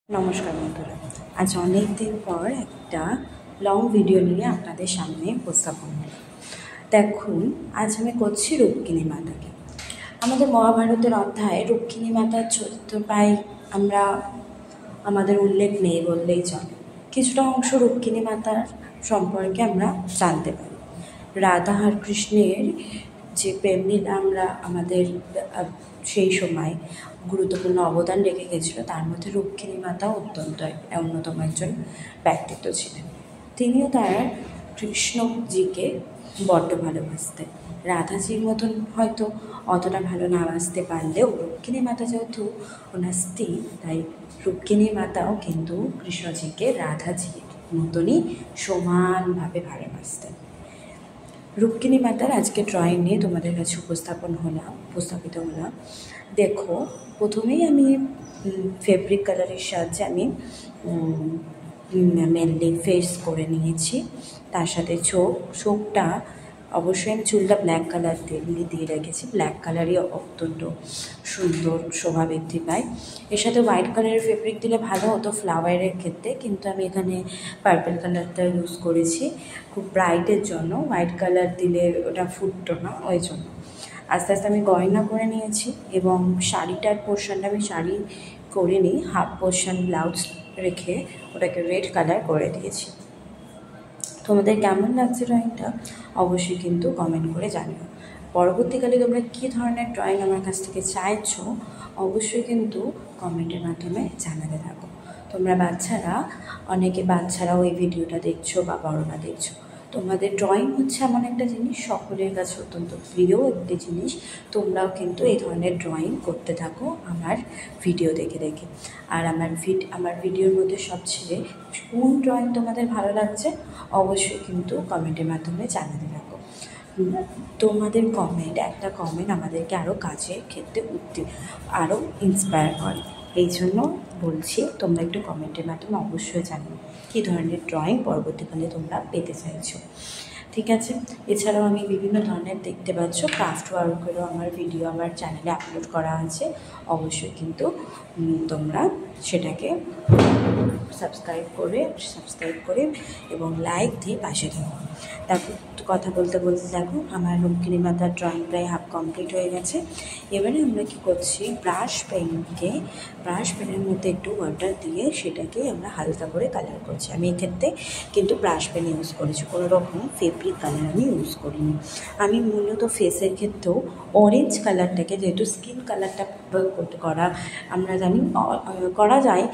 নমস্কার বন্ধুরা, আজ অনেক দিন পর একটা লং ভিডিও নিয়ে আপনাদের সামনে উপস্থাপন হলো। দেখুন, আজ আমি করছি রুক্মিণী মাতাকে। আমাদের মহাভারতের অধ্যায়ে রুক্মিণী মাতার চরিত্র প্রায় আমরা আমাদের উল্লেখ নেই বললেই চলে। কিছুটা অংশ রুক্মিণী মাতার সম্পর্কে আমরা জানতে পারি। রাধা আর কৃষ্ণের যে প্রেমলীলা আমরা আমাদের সেই সময় গুরুত্বপূর্ণ অবদান রেখে গেছিলো, তার মধ্যে রুক্মিণী মাতা অন্যতম একজন ব্যক্তিত্ব ছিলেন। তিনিও তার কৃষ্ণজিকে বড্ড ভালোবাসতেন। রাধাজির মতন হয়তো অতটা ভালো না বাসতে পারলেও রুক্মিণী মাতা যেহেতু ওনার স্ত্রী, তাই রুক্মিণী মাতাও কিন্তু কৃষ্ণজিকে রাধাজির মতনই সমানভাবে ভালোবাসতেন। রুক্মিণী মাতার আজকে ড্রয়িং নিয়ে তোমাদের কাছে উপস্থাপিত হলাম। দেখো, প্রথমেই আমি ফেব্রিক কালারের সাহায্যে আমি মেনলি ফেস করে নিয়েছি। তার সাথে চোখটা অবশ্যই আমি চুলটা ব্ল্যাক কালার দিয়ে রেখেছি। ব্ল্যাক কালারই অত্যন্ত সুন্দর শোভা বৃদ্ধি পায়। এর সাথে হোয়াইট কালারের ফেব্রিক দিলে ভালো হতো ফ্লাওয়ারের ক্ষেত্রে, কিন্তু আমি এখানে পার্পল কালারটা ইউজ করেছি খুব ব্রাইটের জন্য। হোয়াইট কালার দিলে ওটা ফুটতো না, ওই জন্য আস্তে আস্তে আমি গয়না করে নিয়েছি। এবং শাড়িটার পোর্শনটা আমি শাড়ি করে নিই, হাফ পোর্শন ব্লাউজ রেখে ওটাকে রেড কালার করে দিয়েছি। তোমাদের কেমন লাগছে ড্রয়িংটা অবশ্যই কিন্তু কমেন্ট করে জানিও। পরবর্তীকালে তোমরা কী ধরনের ড্রয়িং আমার কাছ থেকে চাইছো অবশ্যই কিন্তু কমেন্টের মাধ্যমে জানাতে থাকো। তোমরা বাচ্চারাও এই ভিডিওটা দেখছো বা বড়রা দেখছো। তোমাদের ড্রয়িং হচ্ছে এমন একটা জিনিস, সকলের কাছে অত্যন্ত প্রিয় একটি জিনিস। তোমরাও কিন্তু এই ধরনের ড্রয়িং করতে থাকো আমার ভিডিও দেখে দেখে। আর আমার ভিডিওর মধ্যে সবচেয়ে কোন ড্রয়িং তোমাদের ভালো লাগছে অবশ্যই কিন্তু কমেন্টের মাধ্যমে জানাতে থাকো। তোমাদের একটা কমেন্ট আমাদেরকে আরও কাজের ক্ষেত্রে আরও ইন্সপায়ার করে। এই জন্য বলছি, তোমরা একটু কমেন্টের মাধ্যমে অবশ্যই জানিও কী ধরনের ড্রয়িং পরবর্তীকালে তোমরা পেতে চাইছো। ঠিক আছে, এছাড়াও আমি বিভিন্ন ধরনের দেখতে পাচ্ছ ক্রাফট ওয়ার্কেরও আমার ভিডিও আমার চ্যানেলে আপলোড করা আছে। অবশ্যই কিন্তু তোমরা সেটাকে সাবস্ক্রাইব করে এবং লাইক দিয়ে পাশে থাকো। তারপর কথা বলতে দেখো, আমার রুক্মিণী মাতার ড্রয়িং প্রায় হাফ কমপ্লিট হয়ে গেছে। এবারে আমরা কী করছি, ব্রাশ পেনের মধ্যে একটু ওয়াটার দিয়ে সেটাকে আমরা হালকা করে কালার করছি। আমি এক্ষেত্রে কিন্তু ব্রাশ পেন ইউজ করেছি, কোনো রকম ফেব্রিক কালার আমি ইউজ করিনি। আমি মূলত ফেসের ক্ষেত্রেও অরেঞ্জ কালারটাকে, যেহেতু স্কিন কালারটা আমরা জানি করা যায়,